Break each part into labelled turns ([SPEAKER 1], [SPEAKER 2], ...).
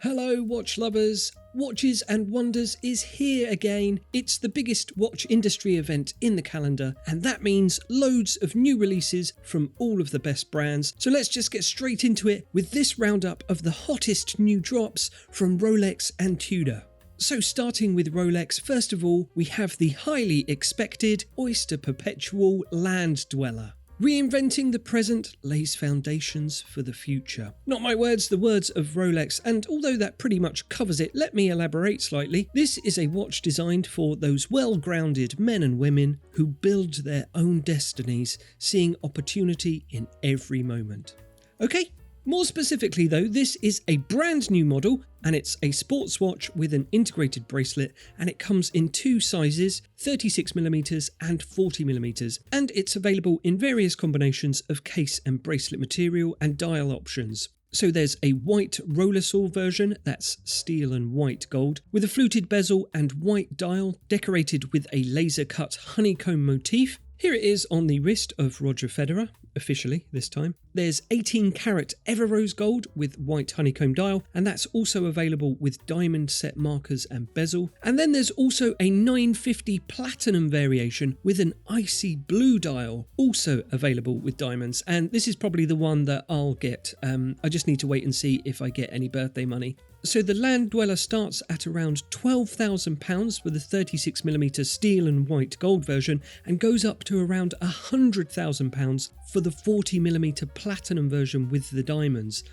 [SPEAKER 1] Hello watch lovers, Watches and Wonders is here again. It's the biggest watch industry event in the calendar, and that means loads of new releases from all of the best brands. So let's just get straight into it with this roundup of the hottest new drops from Rolex and Tudor. So starting with Rolex, first of all, we have the highly expected Oyster Perpetual Land-Dweller. Reinventing the present lays foundations for the future. Not my words, the words of Rolex, and although that pretty much covers it, let me elaborate slightly. This is a watch designed for those well-grounded men and women who build their own destinies, seeing opportunity in every moment. Okay? More specifically though, this is a brand new model and it's a sports watch with an integrated bracelet, and it comes in two sizes, 36mm and 40mm, and it's available in various combinations of case and bracelet material and dial options. So there's a white roller saw version, that's steel and white gold, with a fluted bezel and white dial decorated with a laser cut honeycomb motif. Here it is on the wrist of Roger Federer, officially this time. There's 18 karat ever rose gold with white honeycomb dial, and that's also available with diamond set markers and bezel. And then there's also a 950 platinum variation with an icy blue dial, also available with diamonds. And this is probably the one that I'll get. I just need to wait and see if I get any birthday money. So the Land-Dweller starts at around £12,000 for the 36mm steel and white gold version, and goes up to around £100,000 for the 40mm platinum version with the diamonds.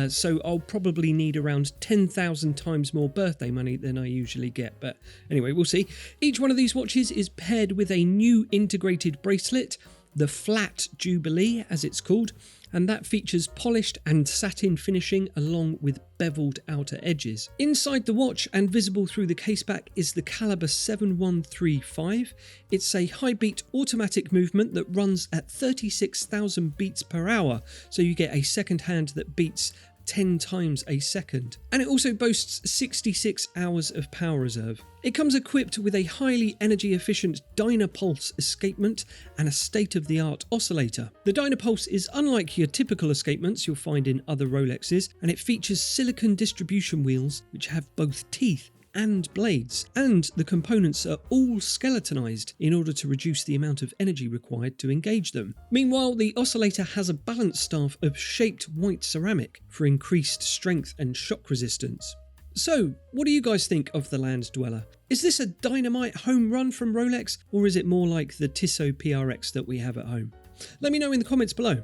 [SPEAKER 1] So I'll probably need around 10,000 times more birthday money than I usually get, but anyway, we'll see. Each one of these watches is paired with a new integrated bracelet, the Flat Jubilee as it's called, and that features polished and satin finishing along with beveled outer edges. Inside the watch and visible through the caseback is the caliber 7135. It's a high beat automatic movement that runs at 36,000 beats per hour, so you get a second hand that beats 10 times a second, and it also boasts 66 hours of power reserve. It comes equipped with a highly energy efficient Dynapulse escapement and a state-of-the-art oscillator. The Dynapulse is unlike your typical escapements you'll find in other Rolexes, and it features silicon distribution wheels which have both teeth and blades, and the components are all skeletonized in order to reduce the amount of energy required to engage them. Meanwhile, the oscillator has a balance staff of shaped white ceramic for increased strength and shock resistance. So, what do you guys think of the Land-Dweller? Is this a dynamite home run from Rolex, or is it more like the Tissot PRX that we have at home? Let me know in the comments below.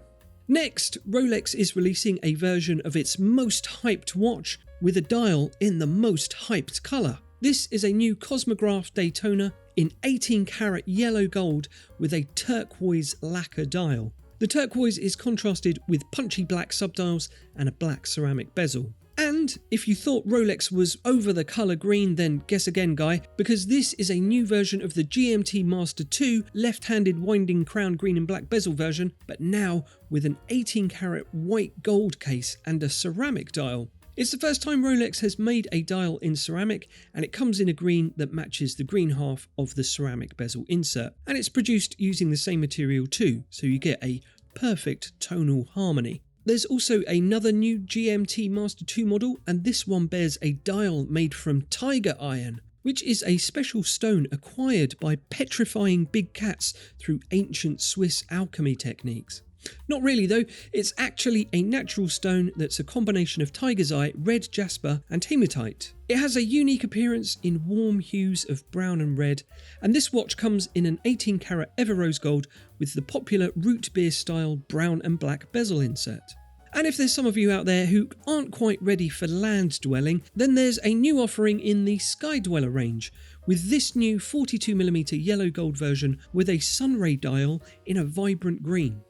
[SPEAKER 1] Next, Rolex is releasing a version of its most hyped watch with a dial in the most hyped colour. This is a new Cosmograph Daytona in 18 karat yellow gold with a turquoise lacquer dial. The turquoise is contrasted with punchy black subdials and a black ceramic bezel. And if you thought Rolex was over the colour green, then guess again, guy, because this is a new version of the GMT-Master 2 left-handed winding crown green and black bezel version, but now with an 18 karat white gold case and a ceramic dial. It's the first time Rolex has made a dial in ceramic, and it comes in a green that matches the green half of the ceramic bezel insert, and it's produced using the same material too, so you get a perfect tonal harmony. There's also another new GMT-Master 2 model, and this one bears a dial made from tiger iron, which is a special stone acquired by petrifying big cats through ancient Swiss alchemy techniques. Not really though, it's actually a natural stone that's a combination of tiger's eye, red jasper and hematite. It has a unique appearance in warm hues of brown and red, and this watch comes in an 18 karat ever rose gold with the popular root beer style brown and black bezel insert. And if there's some of you out there who aren't quite ready for land dwelling, then there's a new offering in the Sky Dweller range, with this new 42mm yellow gold version with a sunray dial in a vibrant green.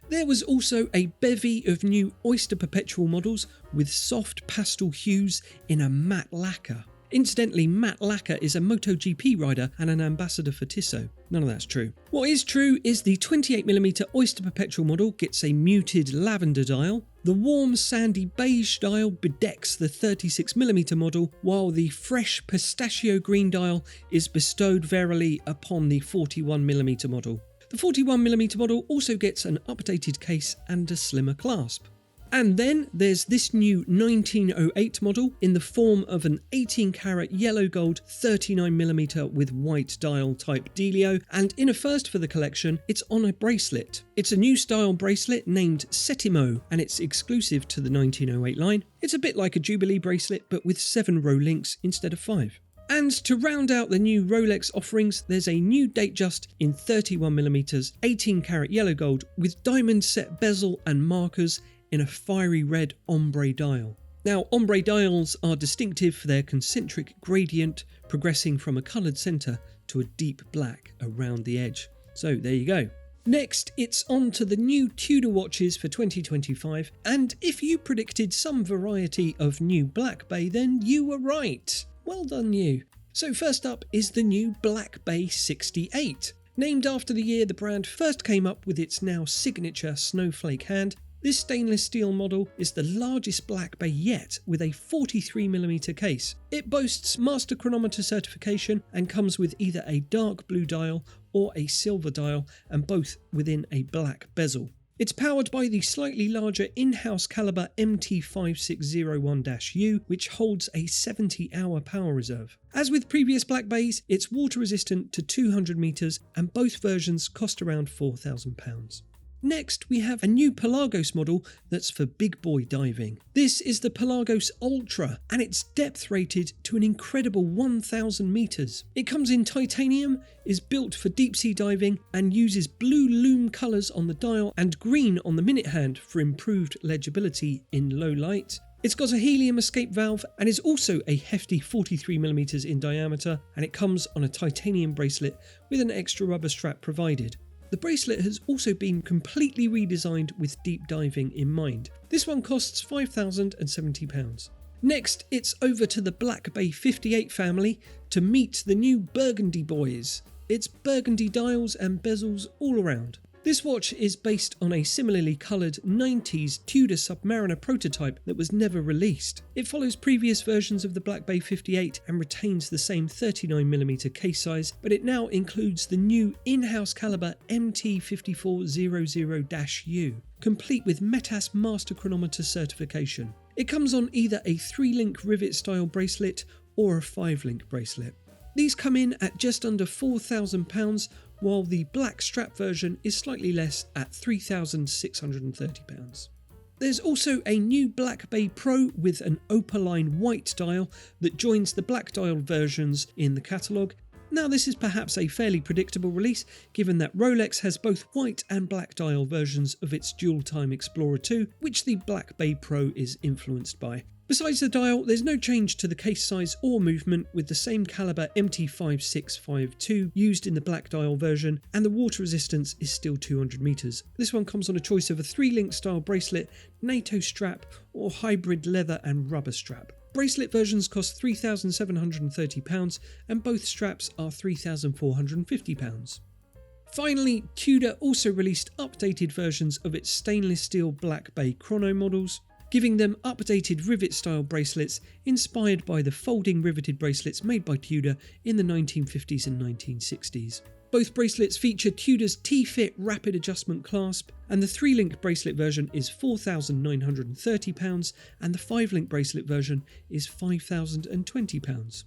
[SPEAKER 1] There was also a bevy of new Oyster Perpetual models with soft pastel hues in a matte lacquer. Incidentally, matte lacquer is a MotoGP rider and an ambassador for Tissot. None of that's true. What is true is the 28mm Oyster Perpetual model gets a muted lavender dial. The warm sandy beige dial bedecks the 36mm model, while the fresh pistachio green dial is bestowed verily upon the 41mm model. The 41mm model also gets an updated case and a slimmer clasp. And then there's this new 1908 model in the form of an 18 carat yellow gold 39mm with white dial type dealio, and in a first for the collection, it's on a bracelet. It's a new style bracelet named Settimo, and it's exclusive to the 1908 line. It's a bit like a Jubilee bracelet but with 7 row links instead of 5. And to round out the new Rolex offerings, there's a new Datejust in 31mm 18 carat yellow gold with diamond set bezel and markers in a fiery red ombre dial. Now, ombre dials are distinctive for their concentric gradient progressing from a coloured centre to a deep black around the edge. So there you go. Next, it's on to the new Tudor watches for 2025, and if you predicted some variety of new Black Bay, then you were right. Well done you. So first up is the new Black Bay 68. Named after the year the brand first came up with its now signature snowflake hand, this stainless steel model is the largest Black Bay yet with a 43mm case. It boasts master chronometer certification and comes with either a dark blue dial or a silver dial, and both within a black bezel. It's powered by the slightly larger in-house caliber MT5601-U, which holds a 70-hour power reserve. As with previous Black Bays, it's water resistant to 200 metres, and both versions cost around £4,000. Next, we have a new Pelagos model that's for big boy diving. This is the Pelagos Ultra, and it's depth rated to an incredible 1,000 metres. It comes in titanium, is built for deep sea diving, and uses blue lume colours on the dial and green on the minute hand for improved legibility in low light. It's got a helium escape valve and is also a hefty 43mm in diameter, and it comes on a titanium bracelet with an extra rubber strap provided. The bracelet has also been completely redesigned with deep diving in mind. This one costs £5,070. Next, it's over to the Black Bay 58 family to meet the new Burgundy boys. It's burgundy dials and bezels all around. This watch is based on a similarly coloured 90s Tudor Submariner prototype that was never released. It follows previous versions of the Black Bay 58 and retains the same 39mm case size, but it now includes the new in-house caliber MT5400-U, complete with METAS Master Chronometer certification. It comes on either a 3-link rivet style bracelet or a 5-link bracelet. These come in at just under £4,000, while the black strap version is slightly less at £3,630. There's also a new Black Bay Pro with an opaline white dial that joins the black dial versions in the catalogue. Now, this is perhaps a fairly predictable release, given that Rolex has both white and black dial versions of its Dual Time Explorer 2, which the Black Bay Pro is influenced by. Besides the dial, there's no change to the case size or movement, with the same caliber MT5652 used in the black dial version, and the water resistance is still 200 metres. This one comes on a choice of a 3-link style bracelet, NATO strap, or hybrid leather and rubber strap. Bracelet versions cost £3,730 and both straps are £3,450. Finally, Tudor also released updated versions of its stainless steel Black Bay Chrono models, giving them updated rivet-style bracelets inspired by the folding riveted bracelets made by Tudor in the 1950s and 1960s. Both bracelets feature Tudor's T-Fit rapid adjustment clasp, and the 3-link bracelet version is £4,930 and the 5-link bracelet version is £5,020.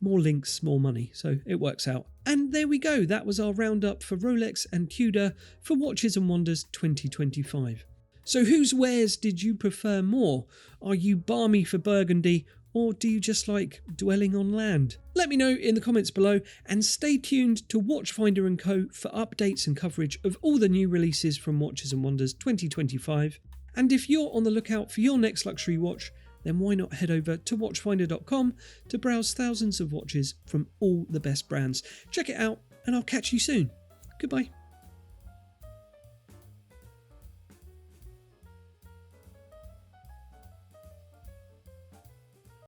[SPEAKER 1] More links, more money, so it works out. And there we go, that was our roundup for Rolex and Tudor for Watches and Wonders 2025. So whose wares did you prefer more? Are you balmy for burgundy, or do you just like dwelling on land? Let me know in the comments below, and stay tuned to Watchfinder & Co for updates and coverage of all the new releases from Watches and Wonders 2025. And if you're on the lookout for your next luxury watch, then why not head over to watchfinder.com to browse thousands of watches from all the best brands. Check it out, and I'll catch you soon. Goodbye.